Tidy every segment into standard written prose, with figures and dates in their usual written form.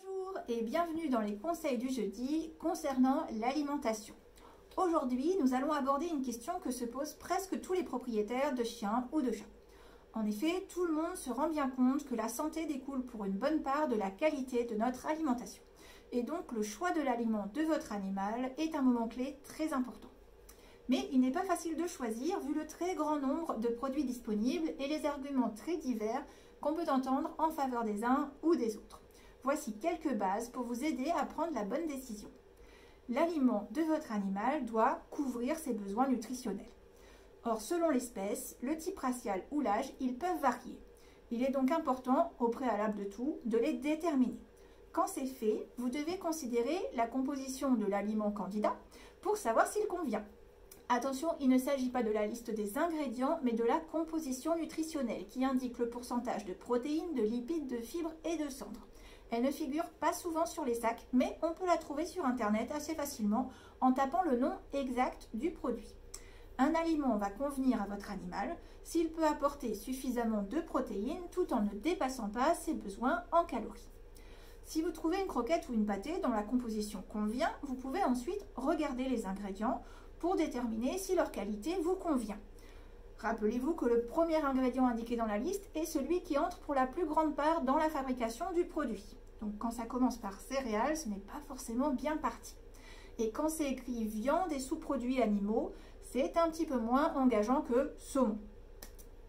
Bonjour et bienvenue dans les conseils du jeudi concernant l'alimentation. Aujourd'hui, nous allons aborder une question que se posent presque tous les propriétaires de chiens ou de chats. En effet, tout le monde se rend bien compte que la santé découle pour une bonne part de la qualité de notre alimentation. Et donc, le choix de l'aliment de votre animal est un moment clé très important. Mais il n'est pas facile de choisir vu le très grand nombre de produits disponibles et les arguments très divers qu'on peut entendre en faveur des uns ou des autres. Voici quelques bases pour vous aider à prendre la bonne décision. L'aliment de votre animal doit couvrir ses besoins nutritionnels. Or, selon l'espèce, le type racial ou l'âge, ils peuvent varier. Il est donc important, au préalable de tout, de les déterminer. Quand c'est fait, vous devez considérer la composition de l'aliment candidat pour savoir s'il convient. Attention, il ne s'agit pas de la liste des ingrédients, mais de la composition nutritionnelle qui indique le pourcentage de protéines, de lipides, de fibres et de cendres. Elle ne figure pas souvent sur les sacs, mais on peut la trouver sur internet assez facilement en tapant le nom exact du produit. Un aliment va convenir à votre animal s'il peut apporter suffisamment de protéines tout en ne dépassant pas ses besoins en calories. Si vous trouvez une croquette ou une pâtée dont la composition convient, vous pouvez ensuite regarder les ingrédients pour déterminer si leur qualité vous convient. Rappelez-vous que le premier ingrédient indiqué dans la liste est celui qui entre pour la plus grande part dans la fabrication du produit. Donc quand ça commence par céréales, ce n'est pas forcément bien parti. Et quand c'est écrit viande et sous-produits animaux, c'est un petit peu moins engageant que saumon.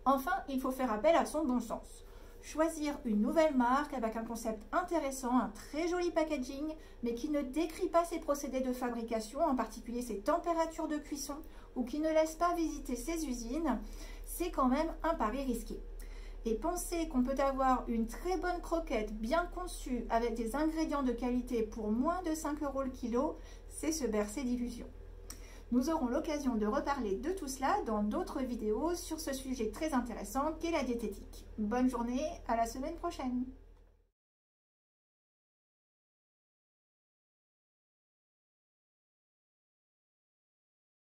Enfin, il faut faire appel à son bon sens. Choisir une nouvelle marque avec un concept intéressant, un très joli packaging, mais qui ne décrit pas ses procédés de fabrication, en particulier ses températures de cuisson, ou qui ne laisse pas visiter ses usines, c'est quand même un pari risqué. Et penser qu'on peut avoir une très bonne croquette bien conçue avec des ingrédients de qualité pour moins de 5 € le kilo, c'est se bercer d'illusions. Nous aurons l'occasion de reparler de tout cela dans d'autres vidéos sur ce sujet très intéressant qu'est la diététique. Bonne journée, à la semaine prochaine!